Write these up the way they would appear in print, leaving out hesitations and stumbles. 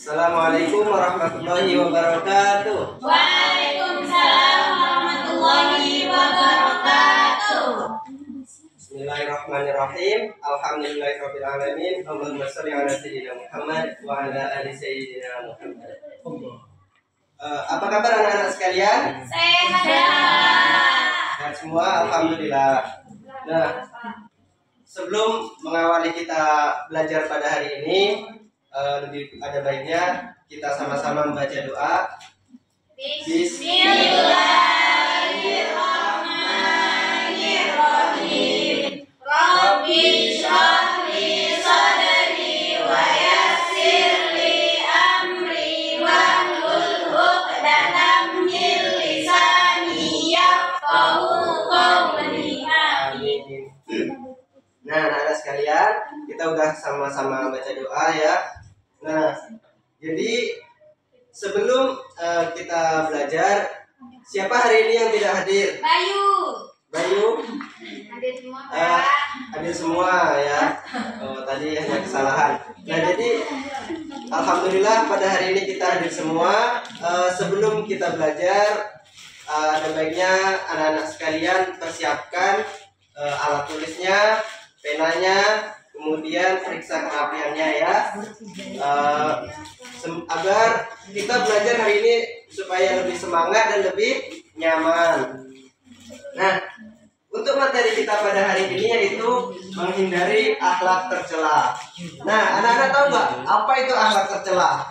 Assalamualaikum warahmatullahi wabarakatuh. Waalaikumsalam warahmatullahi wabarakatuh. Bismillahirrahmanirrahim. Alhamdulillahirabbil alamin. Allahumma shalli ala sayyidina Muhammad wa ala ali sayyidina Muhammad. Apa kabar anak-anak sekalian? Sehat. Sehat semua, alhamdulillah. Nah, sebelum mengawali kita belajar pada hari ini, lebih ada baiknya kita sama-sama membaca doa. Bismillahirrahmanirrahim. Rabbi shrah li sadri wa yassir li amri wahlul 'uqdatam min lisani yafqahu qawli. Amin. Nah, anak-anak sekalian, kita udah sama-sama baca doa ya. Nah, jadi sebelum kita belajar, siapa hari ini yang tidak hadir? Bayu. Bayu? Hadir semua, Pak. Hadir semua ya. Oh, tadi hanya kesalahan. Nah, jadi alhamdulillah pada hari ini kita hadir semua. Sebelum kita belajar, ada baiknya anak-anak sekalian persiapkan alat tulisnya, penanya, kemudian periksa kerapiannya ya, agar kita belajar hari ini supaya lebih semangat dan lebih nyaman. Nah, untuk materi kita pada hari ini yaitu menghindari akhlak tercela. Nah, anak-anak tahu nggak apa itu akhlak tercela?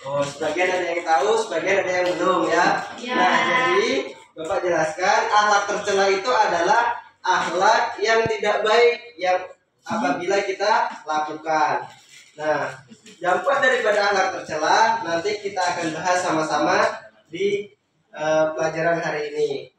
Oh, sebagian ada yang tahu, sebagian ada yang belum ya. Nah, jadi Bapak jelaskan, akhlak tercela itu adalah akhlak yang tidak baik yang apabila kita lakukan. Nah, dampak daripada akhlak tercela nanti kita akan bahas sama-sama di pelajaran hari ini.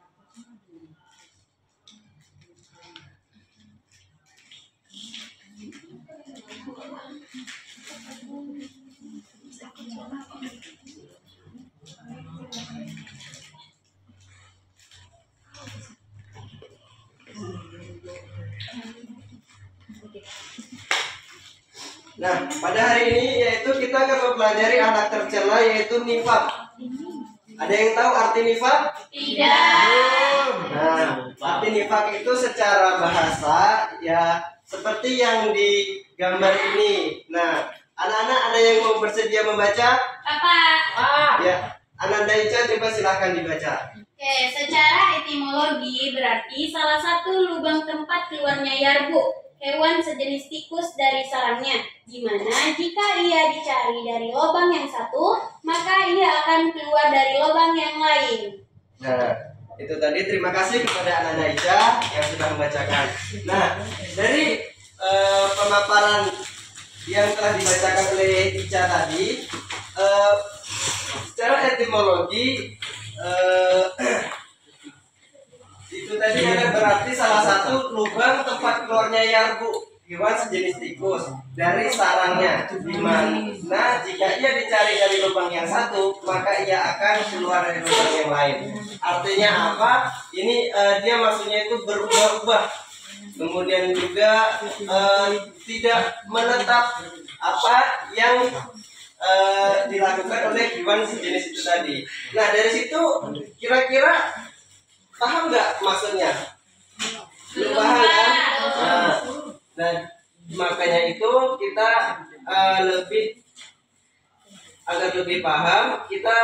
Nah, pada hari ini yaitu kita akan mempelajari akhlak tercela yaitu nifaq. Ada yang tahu arti nifaq? Tidak. Nah, arti nifaq itu secara bahasa ya seperti yang digambar ini. Nah, anak-anak ada yang mau bersedia membaca? Apa? Ya, Ananda Ica coba silahkan dibaca. Oke, secara etimologi berarti salah satu lubang tempat keluarnya yarbu, hewan sejenis tikus dari sarangnya. Dimana jika ia dicari dari lubang yang satu, maka ia akan keluar dari lubang yang lain. Nah, itu tadi terima kasih kepada Ananda Ica yang sudah membacakan. Nah, dari pemaparan yang telah dibacakan oleh Ica tadi, secara etimologi itu tadi ada berarti salah satu lubang tempat keluarnya yarbu, hewan sejenis tikus dari sarangnya. Dimana jika ia dicari dari lubang yang satu, maka ia akan keluar dari lubang yang lain. Artinya apa? Ini dia maksudnya itu berubah-ubah. Kemudian juga tidak menetap apa yang dilakukan oleh hewan sejenis itu tadi. Nah, dari situ kira-kira paham nggak maksudnya? Belum paham kan? Nah, makanya itu kita agar lebih paham kita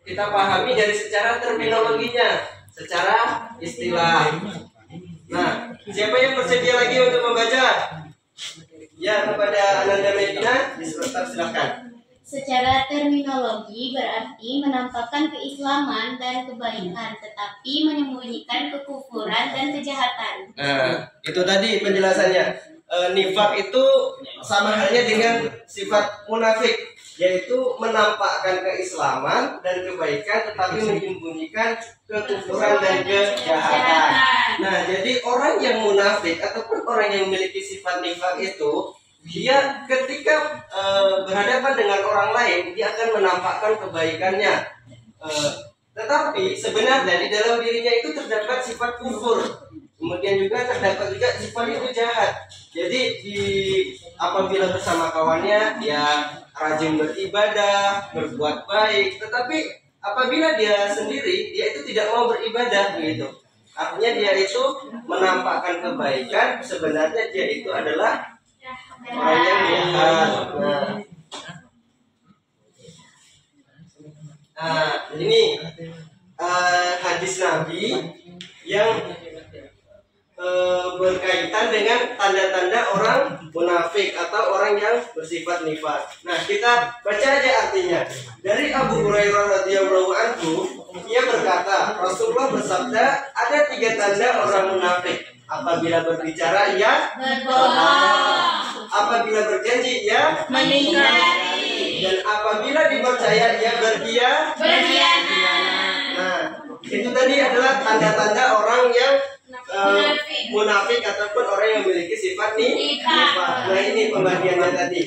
kita pahami dari secara terminologinya, secara istilah. Nah, siapa yang bersedia lagi untuk membaca? Ya, kepada Ananda Medina, silakan. Secara terminologi berarti menampakkan keislaman dan kebaikan, tetapi menyembunyikan kekufuran dan kejahatan. Nah, itu tadi penjelasannya. Nifaq itu sama halnya dengan sifat munafik, yaitu menampakkan keislaman dan kebaikan tetapi menyembunyikan kekufuran dan kejahatan. Nah, jadi orang yang munafik ataupun orang yang memiliki sifat nifaq itu, dia ketika berhadapan dengan orang lain, dia akan menampakkan kebaikannya. Tetapi sebenarnya di dalam dirinya itu terdapat sifat kufur. Kemudian juga terdapat juga sifat itu jahat. Jadi apabila bersama kawannya dia rajin beribadah, berbuat baik, tetapi apabila dia sendiri dia itu tidak mau beribadah begitu. Artinya dia itu menampakkan kebaikan, sebenarnya dia itu adalah orang yang jahat. Ini hadis Nabi yang berkaitan dengan tanda-tanda orang munafik atau orang yang bersifat nifaq. Nah, kita baca aja artinya. Dari Abu Hurairah radhiyallahu anhu, ia berkata, Rasulullah bersabda, ada 3 tanda orang munafik. Apabila berbicara ia berbohong, apabila berjanji ia mengingkari, dan apabila dipercaya ia berkhianat. Nah, itu tadi adalah tanda-tanda orang yang munafik ataupun orang yang memiliki sifat nifaq. Nah, ini pembagiannya tadi.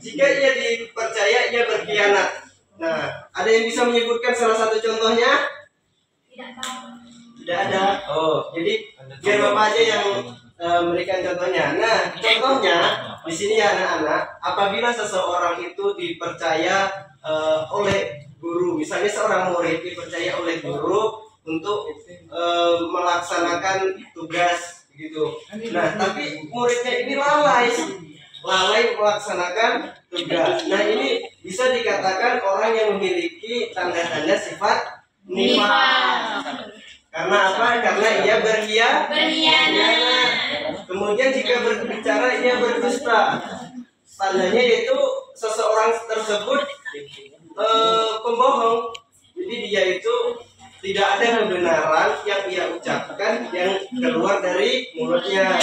Jika ia dipercaya ia berkhianat. Nah, ada yang bisa menyebutkan salah satu contohnya? Tidak ada. Oh, jadi biar Bapak aja yang memberikan contohnya. Nah, contohnya di sini ya anak-anak, apabila seseorang itu dipercaya oleh guru, misalnya seorang murid dipercaya oleh guru untuk melaksanakan tugas gitu. Nah, tapi muridnya ini lalai melaksanakan tugas. Nah, ini bisa dikatakan orang yang memiliki tanda-tanda sifat nifaq. Karena apa? Karena ia berkhianat. Kemudian jika berbicara ia berdusta. Tandanya yaitu seseorang tersebut pembohong. Jadi dia itu tidak ada kebenaran yang ia ucapkan yang keluar dari mulutnya.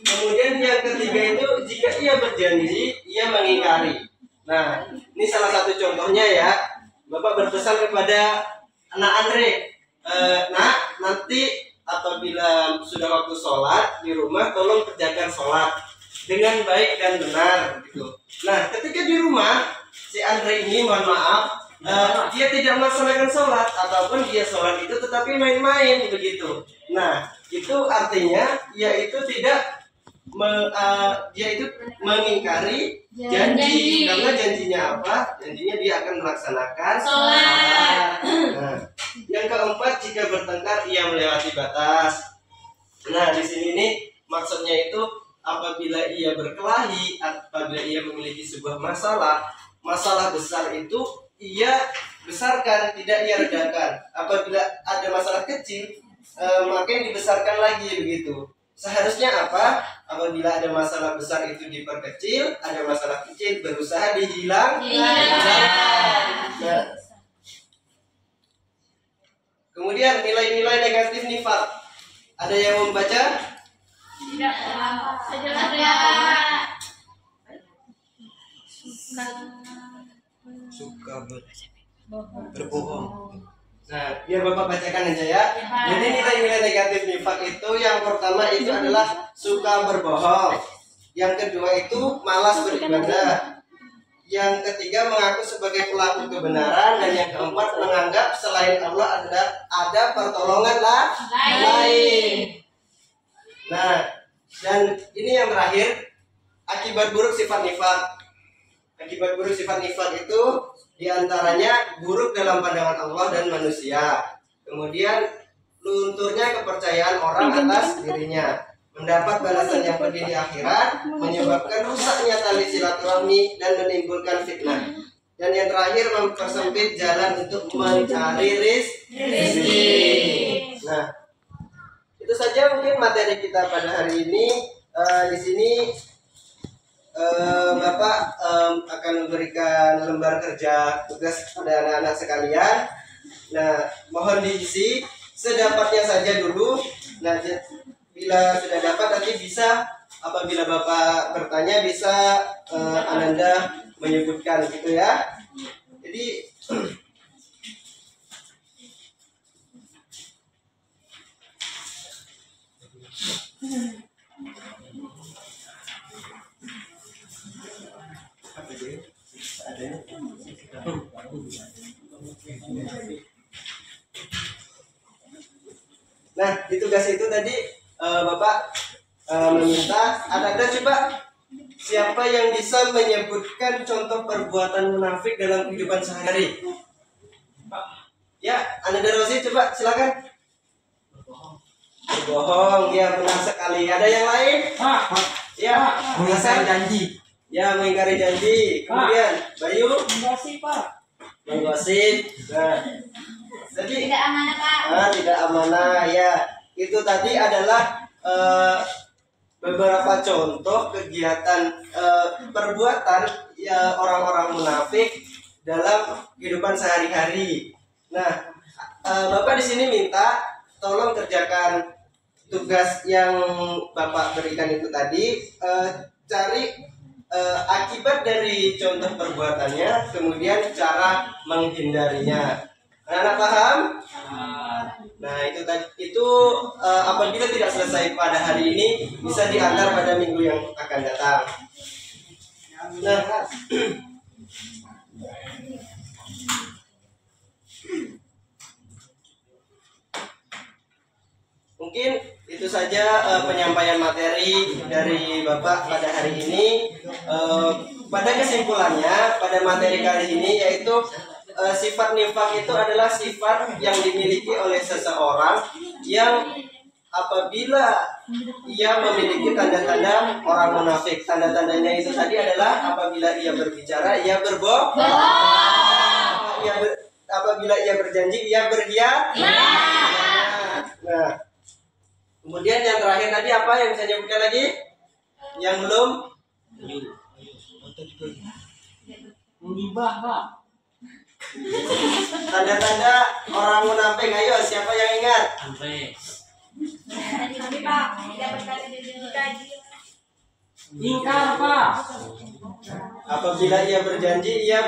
Kemudian yang ketiga itu jika ia berjanji ia mengingkari. Nah, ini salah satu contohnya ya. Bapak berpesan kepada anak Andre, nak, nanti apabila sudah waktu sholat di rumah tolong kerjakan sholat dengan baik dan benar gitu. Nah, ketika di rumah si Andre ini mohon maaf dia tidak melaksanakan sholat ataupun dia sholat itu tetapi main-main begitu. Nah, itu artinya dia itu tidak dia itu mengingkari janji. Karena janjinya apa? Janjinya dia akan melaksanakan sholat. Nah, yang keempat jika bertengkar ia melewati batas. Nah, di sini nih maksudnya itu apabila ia berkelahi, apabila ia memiliki sebuah masalah besar itu ia besarkan, tidak ia redakan. Apabila ada masalah kecil, maka dibesarkan lagi begitu. Seharusnya apa? Apabila ada masalah besar itu diperkecil, ada masalah kecil berusaha dihilangkan. Nah, kemudian nilai-nilai negatif nifaq. Ada yang membaca? Tidak. Suka berbohong. Nah, biar Bapak bacakan aja ya. Jadi nilai-nilai negatif nifaq itu yang pertama itu adalah suka berbohong. Yang kedua itu malas beribadah. Yang ketiga mengaku sebagai pelaku kebenaran, dan yang keempat menganggap selain Allah ada pertolongan lain. Nah, dan ini yang terakhir, akibat buruk sifat nifaq. Akibat buruk sifat nifaq itu diantaranya buruk dalam pandangan Allah dan manusia. Kemudian lunturnya kepercayaan orang atas dirinya, mendapat balasan yang pedih di akhirat, menyebabkan rusaknya tali silaturahmi dan menimbulkan fitnah. Dan yang terakhir mempersempit jalan untuk mencari rezeki. Nah, itu saja mungkin materi kita pada hari ini. Di sini Bapak akan memberikan lembar kerja tugas pada anak-anak sekalian. Nah, mohon diisi sedapatnya saja dulu. Nah, bila sudah dapat nanti bisa, apabila Bapak bertanya bisa Ananda menyebutkan gitu ya. Jadi apa sih? Ada. Nah, di tugas itu tadi Bapak meminta ada coba siapa yang bisa menyebutkan contoh perbuatan munafik dalam kehidupan sehari-hari? Ya, Anda Rosi coba silakan. Berbohong, ya benar sekali. Ada yang lain? Ya, Mengingkari janji. Ya, mengingkari janji. Kemudian, Bayu, Menggosip, Pak. menggosip. Nah, jadi Tidak amanah, Pak. tidak amanah. Ya, itu tadi adalah beberapa contoh kegiatan perbuatan ya orang-orang munafik dalam kehidupan sehari-hari. Nah, Bapak di sini minta tolong kerjakan tugas yang Bapak berikan itu tadi, cari akibat dari contoh perbuatannya, kemudian cara menghindarinya. Anak-anak paham? Nah, itu apabila tidak selesai pada hari ini bisa diantar pada minggu yang akan datang. Nah, mungkin itu saja penyampaian materi dari Bapak pada hari ini. Pada kesimpulannya, pada materi kali ini yaitu sifat nifak itu adalah sifat yang dimiliki oleh seseorang yang apabila ia memiliki tanda-tanda orang munafik. Tanda-tandanya itu tadi adalah apabila ia berbicara ia berbohong, apabila ia berjanji ia berkhianat. Nah, kemudian yang terakhir tadi apa yang bisa nyebutkan lagi? Yang belum? Menggibah, Pak. Tanda-tanda orang munafik, ayo siapa yang ingat? Sampai. Tapi Pak, tidak berkali dikaji. Ingkar, Pak. Apabila ia berjanji ia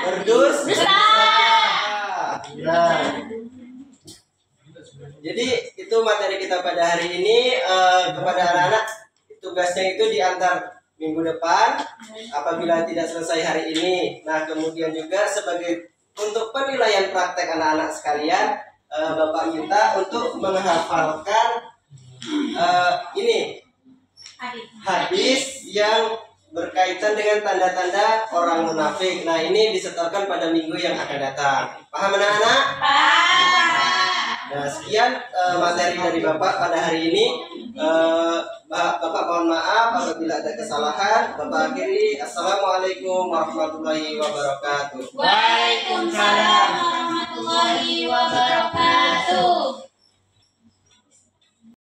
berdusta. Nah, jadi itu materi kita pada hari ini. Kepada anak-anak, tugasnya itu diantar minggu depan apabila tidak selesai hari ini. Nah, kemudian juga sebagai untuk penilaian praktek anak-anak sekalian, Bapak minta untuk menghafalkan ini hadis yang berkaitan dengan tanda-tanda orang munafik. Nah, ini disetorkan pada minggu yang akan datang. Paham anak-anak? Nah, sekian materi dari Bapak pada hari ini. Bapak mohon maaf apabila ada kesalahan. Bapak akhiri. Assalamualaikum warahmatullahi wabarakatuh. Waalaikumsalam.